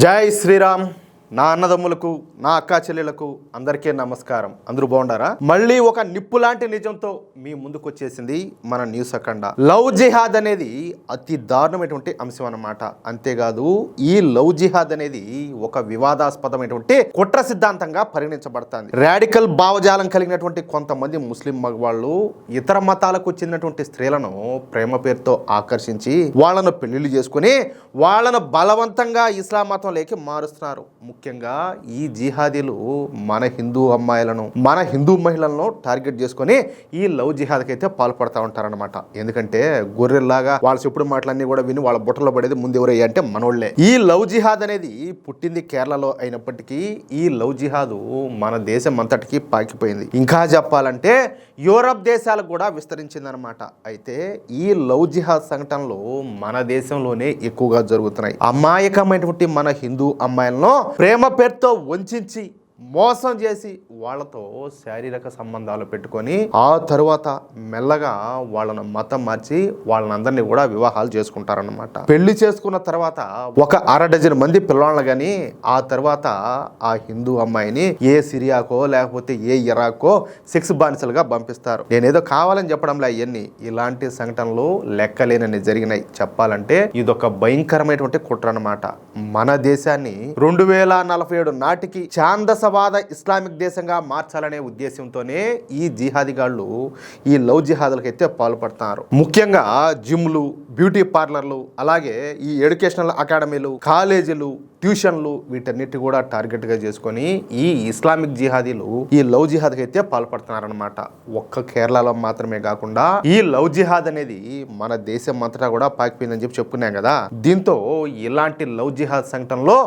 జై శ్రీరామ్. నా అన్నదమ్ములకు, నా అక్కా చెల్లెలకు అందరికీ నమస్కారం. అందరూ బాగుండారా? మళ్ళీ ఒక నిప్పు లాంటి నిజంతో మీ ముందుకు వచ్చేసింది మన న్యూస్ అఖండ. లవ్ జిహాద్ అనేది అతి దారుణమైనటువంటి అంశం అన్నమాట. అంతేకాదు ఈ లవ్ జిహాద్ అనేది ఒక వివాదాస్పదమైనటువంటి కుట్ర సిద్ధాంతంగా పరిగణించబడుతుంది. రాడికల్ భావజాలం కలిగినటువంటి కొంతమంది ముస్లిం మగవాళ్ళు ఇతర మతాలకు చెందినటువంటి స్త్రీలను ప్రేమ పేరుతో ఆకర్షించి వాళ్ళను పెళ్లిళ్ళు చేసుకుని వాళ్ళను బలవంతంగా ఇస్లాం మతంలోకి మారుస్తున్నారు. ముఖ్యంగా ఈ జిహాదీలు మన హిందూ అమ్మాయిలను, మన హిందూ మహిళలను టార్గెట్ చేసుకుని ఈ లవ్ జిహాద్కి అయితే పాల్పడతా ఉంటారనమాట. ఎందుకంటే గొర్రెల్లాగా వాళ్ళ చెప్పుడు మాటలన్నీ కూడా విని వాళ్ళ బుట్టలో పడేది ముందు ఎవరయ్యా అంటే మనోళ్లే. ఈ లవ్ జిహాద్ అనేది పుట్టింది కేరళలో అయినప్పటికీ ఈ లవ్ జిహాద్ మన దేశం అంతటికి పాకిపోయింది. ఇంకా చెప్పాలంటే యూరప్ దేశాలకు కూడా విస్తరించిందనమాట. అయితే ఈ లవ్ జిహాద్ సంఘటనలు మన దేశంలోనే ఎక్కువగా జరుగుతున్నాయి. అమాయకమైనటువంటి మన హిందూ అమ్మాయిలను ప్రేమ పేరుతో వంచి మోసం చేసి వాళ్ళతో శారీరక సంబంధాలు పెట్టుకొని ఆ తరువాత మెల్లగా వాళ్ళను మతం మార్చి వాళ్ళనందరినీ కూడా వివాహాలు చేసుకుంటారన్నమాట. పెళ్లి చేసుకున్న తర్వాత ఒక 1/2 మంది పిల్లలను గాని ఆ తర్వాత ఆ హిందూ అమ్మాయిని ఏ సిరియాకో లేకపోతే ఏ ఇరాకో సెక్స్ బానిసలుగా పంపిస్తారు. నేనేదో కావాలని చెప్పడంలే. అవన్నీ ఇలాంటి సంఘటనలు లెక్కలేనని జరిగినాయి. చెప్పాలంటే ఇదొక భయంకరమైనటువంటి కుట్ర అన్నమాట. మన దేశాన్ని 2047 నాటికి ఛాందసవాద ఇస్లామిక్ దేశంగా మార్చాలనే ఉద్దేశంతోనే ఈ జిహాదీగాళ్ళు ఈ లవ్ జిహాదులకు అయితే పాల్పడుతున్నారు. ముఖ్యంగా జిమ్లు, బ్యూటీ పార్లర్లు, అలాగే ఈ ఎడ్యుకేషనల్ అకాడమీలు, కాలేజీలు, ట్యూషన్లు వీటన్నిటి కూడా టార్గెట్గా చేసుకొని ఈ ఇస్లామిక్ జిహాదీలు ఈ లవ్ జిహాద్కి అయితే పాల్పడుతున్నారనమాట. ఒక్క కేరళలో మాత్రమే కాకుండా ఈ లవ్ జిహాద్ అనేది మన దేశం అంతటా కూడా పాకిపోయిందని చెప్పుకున్నాం కదా. దీంతో ఇలాంటి లవ్ జిహాద్ సంఘటనలో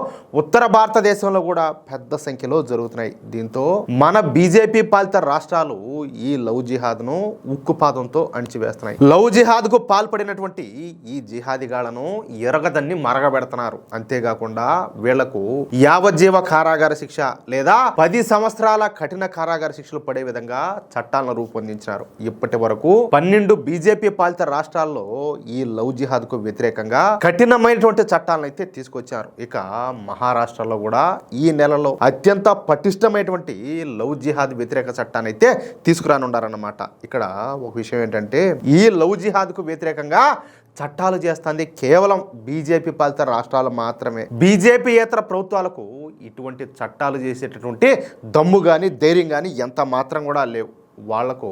ఉత్తర భారతదేశంలో కూడా పెద్ద సంఖ్యలో జరుగుతున్నాయి. దీంతో మన బీజేపీ పాలిత రాష్ట్రాలు ఈ లవ్ జిహాద్ ను ఉక్కుపాదంతో అణిచివేస్తున్నాయి. లవ్ జిహాద్ కు పాల్పడినటువంటి ఈ జిహాదీగాళ్లను ఎరగదన్ని మరగబెడుతున్నారు. అంతేకాకుండా వీళ్లకు యావజ్జీవ కారాగార శిక్ష లేదా 10 సంవత్సరాల కఠిన కారాగార శిక్షలు పడే విధంగా చట్టాలను రూపొందించారు. ఇప్పటి వరకు 12 బీజేపీ పాలిత రాష్ట్రాల్లో ఈ లవ్ జిహాద్ కు వ్యతిరేకంగా కఠినమైనటువంటి చట్టాలను అయితే తీసుకొచ్చారు. ఇక మహారాష్ట్రలో కూడా ఈ నెలలో అత్యంత పటిష్టమైనటువంటి లవ్ జిహాద్ వ్యతిరేక చట్టాన్ని అయితే తీసుకురానున్నారన్నమాట. ఇక్కడ ఒక విషయం ఏంటంటే ఈ లవ్ జిహాద్ కు వ్యతిరేకంగా చట్టాలు చేస్తుంది కేవలం బీజేపీ పాలిత రాష్ట్రాలు మాత్రమే. బీజేపీయేతర ప్రభుత్వాలకు ఇటువంటి చట్టాలు చేసేటటువంటి దమ్ము కానీ ధైర్యం కానీ ఎంత మాత్రం కూడా లేవు. వాళ్లకు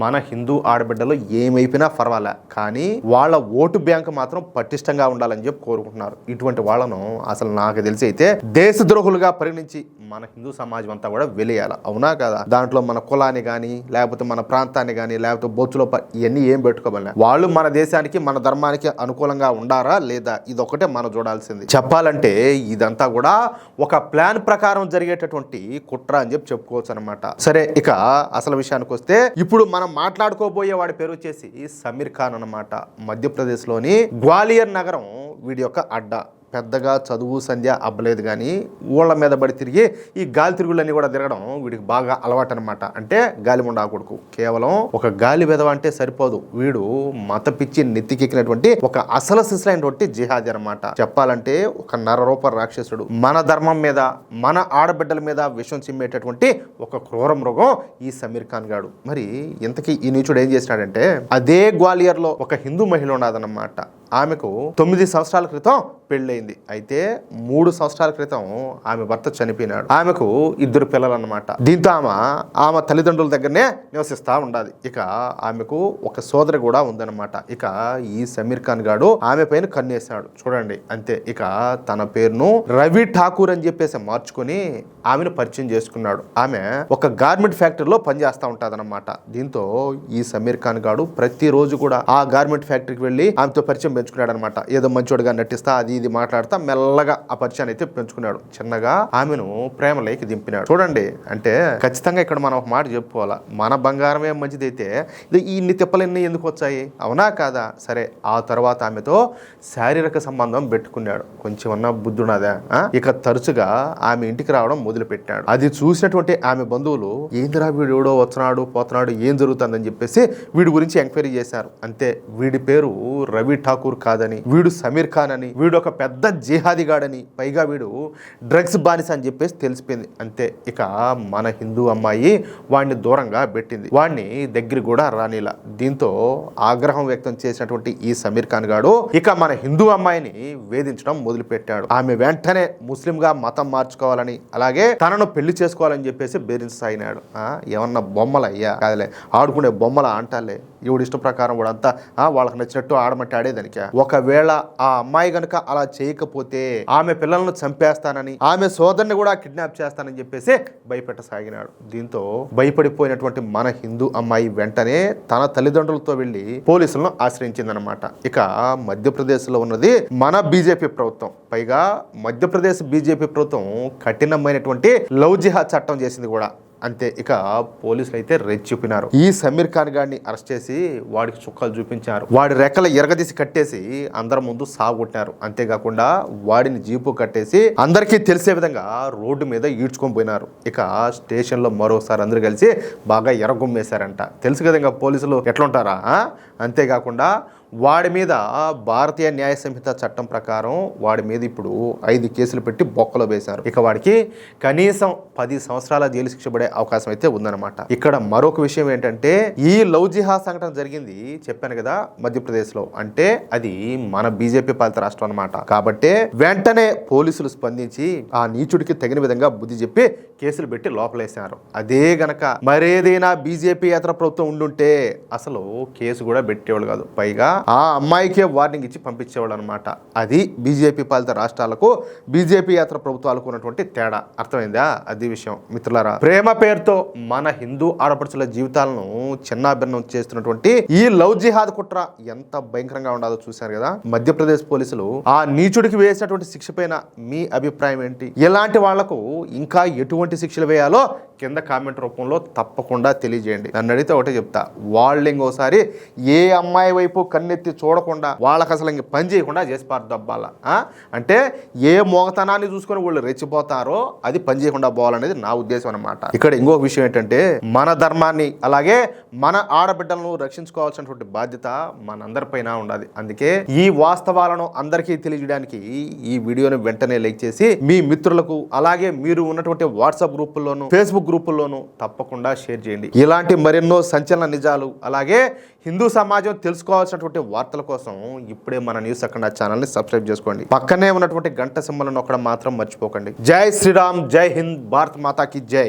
మన హిందూ ఆడబిడ్డలు ఏమైపోయినా పర్వాలే, కానీ వాళ్ళ ఓటు బ్యాంకు మాత్రం పటిష్టంగా ఉండాలని చెప్పి కోరుకుంటున్నారు. ఇటువంటి వాళ్ళను అసలు నాకు తెలిసి అయితే దేశద్రోహులుగా పరిగణించి మన హిందూ సమాజం అంతా కూడా వెలియాలి. అవునా కదా? దాంట్లో మన కులాన్ని కానీ లేకపోతే మన ప్రాంతాన్ని కానీ లేకపోతే బొచ్చులో ఇవన్నీ ఏం పెట్టుకోవాలి. వాళ్ళు మన దేశానికి మన ధర్మానికి అనుకూలంగా ఉండారా లేదా, ఇదొకటే మనం చూడాల్సింది. చెప్పాలంటే ఇదంతా కూడా ఒక ప్లాన్ ప్రకారం జరిగేటటువంటి కుట్ర అని చెప్పి చెప్పుకోవచ్చు అనమాట. సరే, ఇక అసలు విషయానికి వస్తే ఇప్పుడు మనం మాట్లాడుకోబోయే వాడి పేరు వచ్చేసి సమీర్ ఖాన్ అన్నమాట. మధ్యప్రదేశ్లోని గ్వాలియర్ నగరం వీడి యొక్క అడ్డా. పెద్దగా చదువు సంధ్య అబ్బలేదు, కానీ ఊళ్ళ మీద పడి తిరిగి ఈ గాలి తిరుగులన్నీ కూడా తిరగడం వీడికి బాగా అలవాటు అనమాట. అంటే గాలిముండా కొడుకు. కేవలం ఒక గాలి వెదవ అంటే సరిపోదు, వీడు మత పిచ్చి నెత్తికెక్కినటువంటి ఒక అసలు సిసలైనటువంటి జిహాదీ అనమాట. చెప్పాలంటే ఒక నరరూప రాక్షసుడు. మన ధర్మం మీద, మన ఆడబిడ్డల మీద విషం చిమ్మేటటువంటి ఒక క్రూర మృగం ఈ సమీర్ ఖాన్ గాడు. మరి ఇంతకీ ఈ నీచుడు ఏం చేసినాడంటే, అదే గ్వాలియర్ లో ఒక హిందూ మహిళ ఉన్నదన్నమాట. ఆమెకు 9 సంవత్సరాల క్రితం పెళ్ళయింది. అయితే 3 సంవత్సరాల క్రితం ఆమె భర్త చనిపోయినాడు. ఆమెకు 2 పిల్లలు అన్నమాట. దీంతో ఆమె తల్లిదండ్రుల దగ్గరనే నివసిస్తా ఉండాలి. ఇక ఆమెకు ఒక సోదరి కూడా ఉందన్నమాట. ఇక ఈ సమీర్ ఖాన్ గాడు ఆమె పైన కన్నేసాడు చూడండి, అంతే. ఇక తన పేరును రవి ఠాకూర్ అని చెప్పేసి మార్చుకొని ఆమెను పరిచయం చేసుకున్నాడు. ఆమె ఒక గార్మెంట్ ఫ్యాక్టరీలో పనిచేస్తా ఉంటదన్నమాట. దీంతో ఈ సమీర్ ఖాన్ గాడు ప్రతిరోజు కూడా ఆ గార్మెంట్ ఫ్యాక్టరీకి వెళ్ళి ఆమెతో పరిచయం పెంచుకున్నాడు అనమాట. ఏదో మంచోడుగా నటిస్తా అది ఇది మాట్లాడుతా మెల్లగా ఆ పరిచయాన్ని అయితే పెంచుకున్నాడు. చిన్నగా ఆమెను ప్రేమలోకి దింపినాడు. చూడండి, అంటే ఖచ్చితంగా ఇక్కడ మనం ఒక మాట చెప్పుకోవాలా. మన బంగారమే మంచిదైతే ఇన్ని తిప్పలన్నీ ఎందుకు వచ్చాయి, అవునా కాదా? సరే, ఆ తర్వాత ఆమెతో శారీరక సంబంధం పెట్టుకున్నాడు. కొంచెం అన్న బుద్ధున్నదా? ఇక తరచుగా ఆమె ఇంటికి రావడం మొదలుపెట్టాడు. అది చూసినటువంటి ఆమె బంధువులు, ఏందిరా వీడు ఎవడో వస్తున్నాడు పోతున్నాడు, ఏం జరుగుతుందని చెప్పేసి వీడి గురించి ఎంక్వైరీ చేశారు. అంతే, వీడి పేరు రవి ఠాకూర్ కాదని, వీడు సమీర్ ఖాన్ అని, వీడు ఒక వీడొక పెద్ద జిహాదిగాడని, పైగా వీడు డ్రగ్స్ బానిస అని చెప్పేసి తెలిసిపోయింది. అంతే, ఇక మన హిందూ అమ్మాయి వాడిని దూరంగా పెట్టింది, వాడిని దగ్గర కూడా రానిలా. దీంతో ఆగ్రహం వ్యక్తం చేసినటువంటి ఈ సమీర్ ఖాన్ గాడు ఇక మన హిందూ అమ్మాయిని వేధించడం మొదలుపెట్టాడు. ఆమె వెంటనే ముస్లింగా మతం మార్చుకోవాలని, అలాగే తనను పెళ్లి చేసుకోవాలని చెప్పేసి బెదిరించసాగినాడు. ఏమన్నా బొమ్మలయ్యా కాదులే, ఆడుకునే బొమ్మల అంటాలే, ఈవిడ ఇష్ట ప్రకారం కూడా అంతా వాళ్ళకి నచ్చినట్టు ఆడమంటే ఆడేదానికి. ఒకవేళ ఆ అమ్మాయి గనుక అలా చేయకపోతే ఆమె పిల్లలను చంపేస్తానని, ఆమె సోదరుని కూడా కిడ్నాప్ చేస్తానని చెప్పేసి భయపెట్టసాగినాడు. దీంతో భయపడిపోయినటువంటి మన హిందూ అమ్మాయి వెంటనే తన తల్లిదండ్రులతో వెళ్లి పోలీసులను ఆశ్రయించిందనమాట. ఇక మధ్యప్రదేశ్లో ఉన్నది మన బీజేపీ ప్రభుత్వం, పైగా మధ్యప్రదేశ్ బీజేపీ ప్రభుత్వం కఠినమైనటువంటి లవ్ జిహాద్ చట్టం చేసింది కూడా. అంతే, ఇక పోలీసులు అయితే రెచ్చిపోయినారు. ఈ సమీర్ ఖాన్ గారిని అరెస్ట్ చేసి వాడికి చుక్కలు చూపించారు, వాడి రెక్కల ఎరగదీసి కట్టేసి అందరి ముందు సాగొట్టినారు. అంతేకాకుండా వాడిని జీపు కట్టేసి అందరికీ తెలిసే విధంగా రోడ్డు మీద ఈడ్చుకొని పోయినారు. ఇక స్టేషన్లో మరోసారి అందరూ కలిసి బాగా ఎరగొమ్మేశారంట. తెలుసు కదా ఇంకా పోలీసులు ఎట్లుంటారా. అంతేకాకుండా వాడి మీద భారతీయ న్యాయ సంహిత చట్టం ప్రకారం వాడి మీద ఇప్పుడు 5 కేసులు పెట్టి బొక్కలో వేశారు. ఇక వాడికి కనీసం 10 సంవత్సరాల జైలు శిక్ష పడే అవకాశం అయితే ఉందన్నమాట. ఇక్కడ మరొక విషయం ఏంటంటే, ఈ లవ్ జిహాద్ సంఘటన జరిగింది చెప్పాను కదా మధ్యప్రదేశ్లో, అంటే అది మన బీజేపీ పాలిత రాష్ట్రం అనమాట. కాబట్టి వెంటనే పోలీసులు స్పందించి ఆ నీచుడికి తగిన విధంగా బుద్ధి చెప్పి కేసులు పెట్టి లోపలేశారు. అదే గనక మరేదైనా బీజేపీ ఏతర ప్రభుత్వం ఉండుంటే అసలు కేసు కూడా పెట్టేవాళ్ళు కాదు, పైగా ఆ అమ్మాయికే వార్నింగ్ ఇచ్చి పంపించేవాళ్ళు అనమాట. అది బీజేపీ పాలిత రాష్ట్రాలకు బీజేపీ ఏతర ప్రభుత్వాలకు ఉన్నటువంటి తేడా. అర్థమైందా? అది విషయం మిత్రులారా. ప్రేమ పేరుతో మన హిందూ ఆడపడుచుల జీవితాలను చిన్నాభిన్నం చేస్తున్నటువంటి ఈ లవ్ జిహాద్ కుట్ర ఎంత భయంకరంగా ఉండాలో చూశారు కదా. మధ్యప్రదేశ్ పోలీసులు ఆ నీచుడికి వేసినటువంటి శిక్ష పైన మీ అభిప్రాయం ఏంటి? ఇలాంటి వాళ్లకు ఇంకా ఎటువంటి శిక్షలు వేయాలో కింద కామెంట్ రూపంలో తప్పకుండా తెలియజేయండి. నన్ను అడిగితే ఒకటే చెప్తా, వాళ్ళు ఇంకోసారి ఏ అమ్మాయి వైపు కన్నెత్తి చూడకుండా వాళ్ళకి అసలు ఇంక పని చేయకుండా చేసి పారదబ్బాల. అంటే ఏ మోగతనాన్ని చూసుకొని వాళ్ళు రెచ్చిపోతారో అది పని చేయకుండా పోవాలనేది నా ఉద్దేశం అనమాట. ఇక్కడ ఇంకొక విషయం ఏంటంటే, మన ధర్మాన్ని అలాగే మన ఆడబిడ్డలను రక్షించుకోవాల్సినటువంటి బాధ్యత మనందరిపైన ఉండాలి. అందుకే ఈ వాస్తవాలను అందరికీ తెలియజేయడానికి ఈ వీడియోని వెంటనే లైక్ చేసి మీ మిత్రులకు, అలాగే మీరు ఉన్నటువంటి వాట్సాప్ గ్రూపుల్లోను, ఫేస్బుక్ గ్రూపుల్లోనూ తప్పకుండా షేర్ చేయండి. ఇలాంటి మరెన్నో సంచలన నిజాలు, అలాగే హిందూ సమాజం తెలుసుకోవాల్సినటువంటి వార్తల కోసం ఇప్పుడే మన న్యూస్ అఖండ ఛానల్ని సబ్స్క్రైబ్ చేసుకోండి. పక్కనే ఉన్నటువంటి గంట సింబల్ నొక్కడం మాత్రం మర్చిపోకండి. జై శ్రీరామ్, జై హింద్, భారత్ మాతాకి జై.